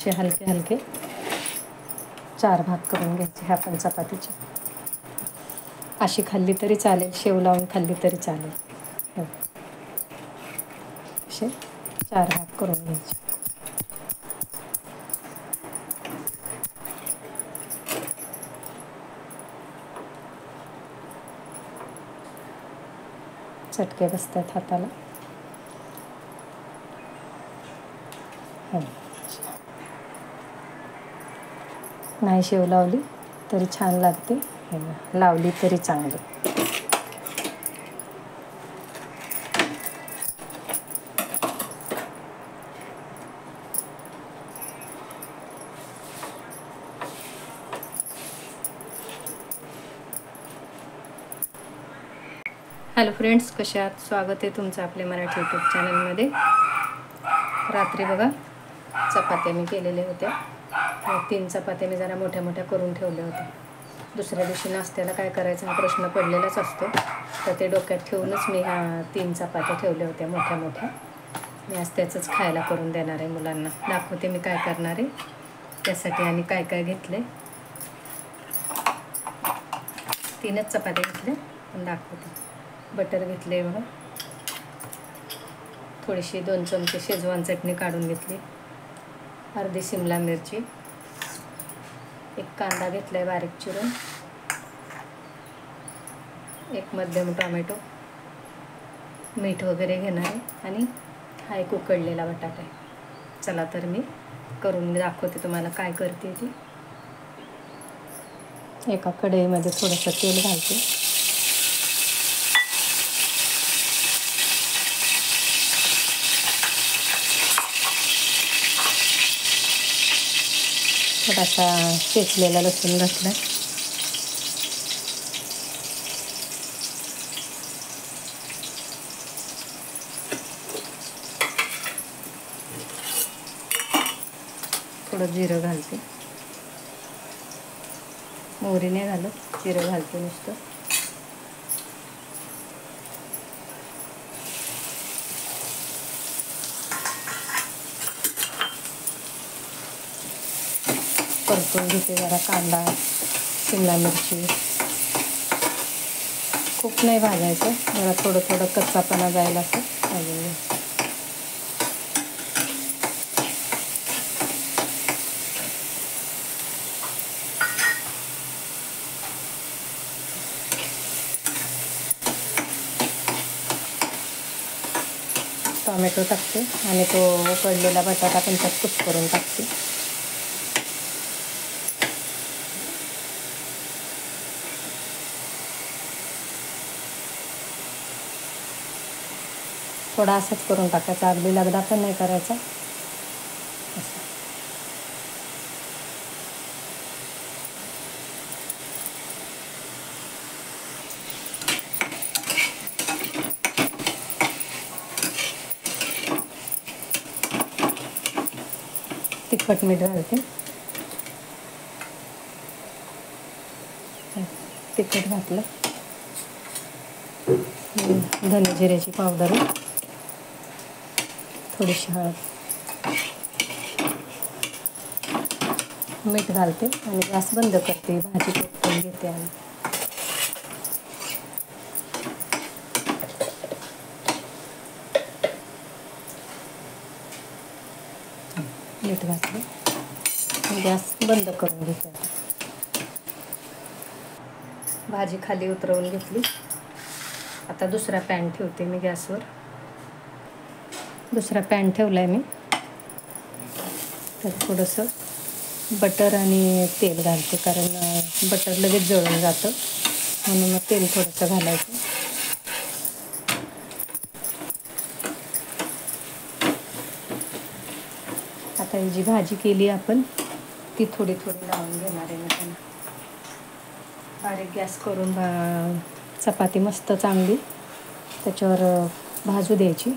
असे हलके हलके 4 भाग करून घ्यायचे ह्या पण चपातीचे. अशी खाल्ली तरी चालेल, शेव लावून खाल्ली तरी चालेल. असे 4 भाग करून घ्यायचे. चटके बसतात हाताला. नाही शेव लावली तरी छान लागते, लावली तरी चांगली. हॅलो फ्रेंड्स, कसे आहात? स्वागत आहे तुमचं आपल्या मराठी यूट्यूब चॅनलमध्ये. रात्री बघा चपात्या मी केलेल्या होत्या. 3 चपात्या मी जरा मोठ्या मोठ्या करून ठेवल्या होत्या. दुसऱ्या दिवशी नाश्त्याला काय करायचा हा प्रश्न पडलेलाच असतो, तर ते डोक्यात ठेवूनच मी ह्या 3 चपात्या ठेवल्या होत्या मोठ्या मोठ्या. मी आज त्याचंच खायला करून देणार आहे मुलांना. दाखवते मी काय करणार आहे त्यासाठी आणि काय काय घेतले. 3च चपात्या घेतल्या पण दाखवते. बटर घेतले बघा, थोडीशी 2 चमचे शेजवान चटणी काढून घेतली, अर्धी शिमला मिरची, 1 कांदा घेतलाय बारीक चिरून, 1 मध्यम टोमॅटो, मीठ वगैरे घेणार आहे आणि हा एक उकडलेला बटाटा आहे. चला तर मी करून दाखवते तुम्हाला काय करते ती. एका कढईमध्ये थोडंसं तेल घालते. थोडासा शेकलेला लसूण घातला. थोडं जिरं घालते. मोहरी नाही घालत, जिरं घालते नुसतं. परतून घेते जरा कांदा, शिमला मिरची. खूप नाही भाजायचं, जरा थोडं थोडं कच्चापणा जायला असं भाजून घ्यायचं. टोमॅटो टाकते आणि तो उकडलेला बटाटा पण त्यात कुस्करून टाकते. थोडा असंच करून टाकायचा, अगदी लगदा पण नाही करायचा. असं तिखट मीठ घालते. तिखट घातलं, धने जिऱ्याची पावडर, थोडीशी हळद, मीठ घालते आणि गॅस बंद करते. भाजी परतून घेते आणि मीठ घातलं, गॅस बंद करून घेते. भाजी खाली उतरवून घेतली. आता दुसरा पॅन ठेवते मी गॅसवर. दुसरा पॅन ठेवलाय मी, तर थोडंसं बटर आणि तेल घालते, कारण बटर लगेच जळून जातं म्हणून मग तेल थोडंसं घालायचं. आता ही जी भाजी केली आपण ती थोडी थोडी लावून घेणार आहे मी त्यांना. बारीक गॅस करून चपाती मस्त चांगली त्याच्यावर भाजू द्यायची.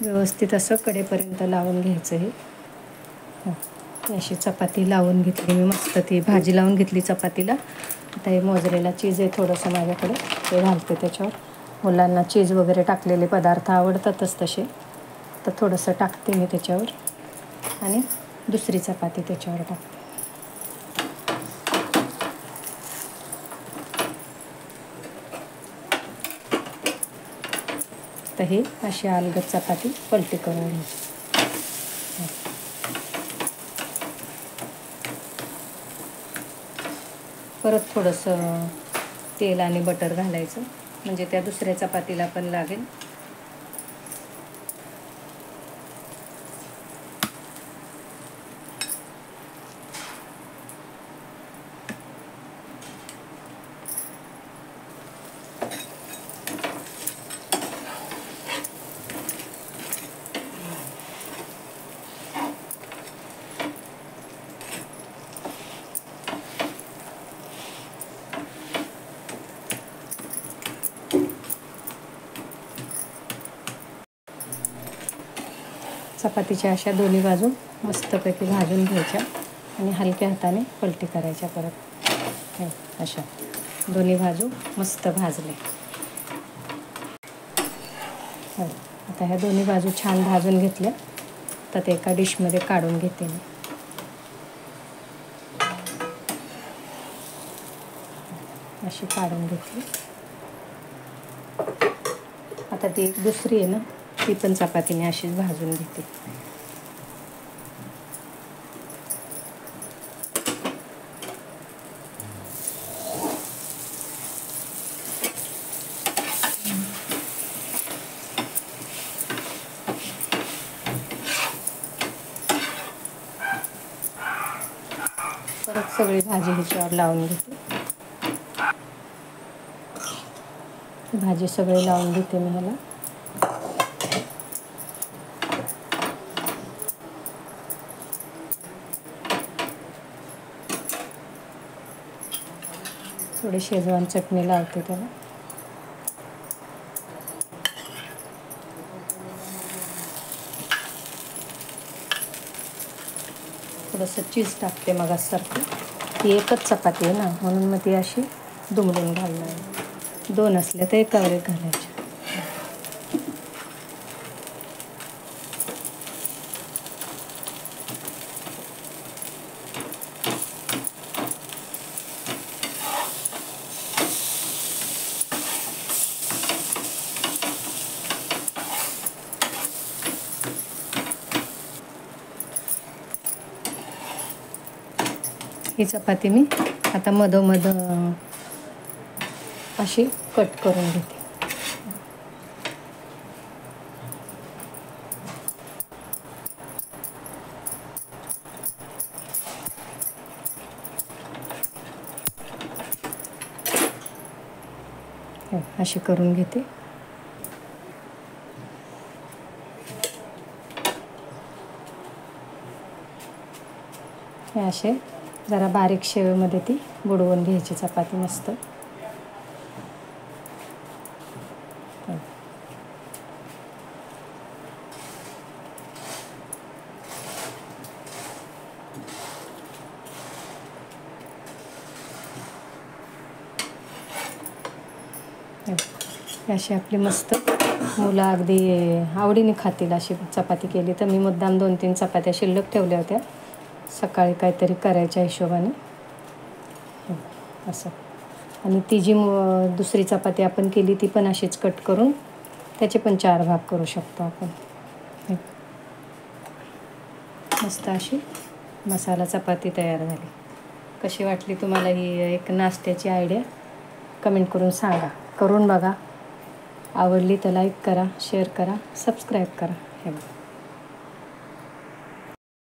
व्यवस्थित असं कडेपर्यंत लावून घ्यायचं. हे अशी चपाती लावून घेतली मी, मस्त ती भाजी लावून घेतली चपातीला. आता हे मोजरेला चीज आहे थोडंसं माझ्याकडे, ते घालते त्याच्यावर. मुलांना चीज वगैरे टाकलेले पदार्थ आवडतातच तसे, तर थोडंसं टाकते मी त्याच्यावर आणि दुसरी चपाती त्याच्यावर टाकते. तर हे अशी अलगद चपाती पलटी करून घ्यायची. परत थोडंसं तेल आणि बटर घालायचं, म्हणजे त्या दुसऱ्या चपातीला पण लागेल. चपातीच्या अशा दोन्ही बाजू मस्तपैकी भाजून घ्यायच्या आणि हलक्या हाताने पलटी करायच्या परत. अशा दोन्ही बाजू मस्त भाजले. आता ह्या दोन्ही बाजू छान भाजून घेतल्या, तर ते एका डिशमध्ये काढून घेते मी. अशी काढून घेतली. आता ती दुसरी आहे ना, ती पण चपातीने अशीच भाजून घेते. परत सगळी भाजी ह्याच्यावर लावून घेते. भाजी सगळी लावून घेते मी ह्याला. थोडी शेजवान चटणी लावते त्याला. थोडंसं चीज टाकते मगासारखं. ती एकच चपाती आहे ना, म्हणून मग ती अशी दुमडून घालणार. दोन असले तर एकावर एक घालायचे. ही चपाती मी आता मधोमध अशी कट करून घेते. अशी करून घेते. हे असे जरा बारीक शेवेमध्ये ती बुडवून घ्यायची चपाती मस्त. अशी आपली मस्त मुलं अगदी आवडीने खातील अशी चपाती केली. तर मी मुद्दाम 2-3 चपात्या शिल्लक ठेवल्या होत्या सकाळी काहीतरी करायच्या हिशोबाने असं. आणि ती जी दुसरी चपाती आपण केली ती पण अशीच कट करून त्याचे पण 4 भाग करू शकतो आपण. मस्त अशी मसाला चपाती तयार झाली. कशी वाटली तुम्हाला ही एक नाश्त्याची आयडिया? कमेंट करून सांगा. करून बघा. आवडली तर लाईक करा, शेअर करा, सबस्क्राईब करा. हे बघा.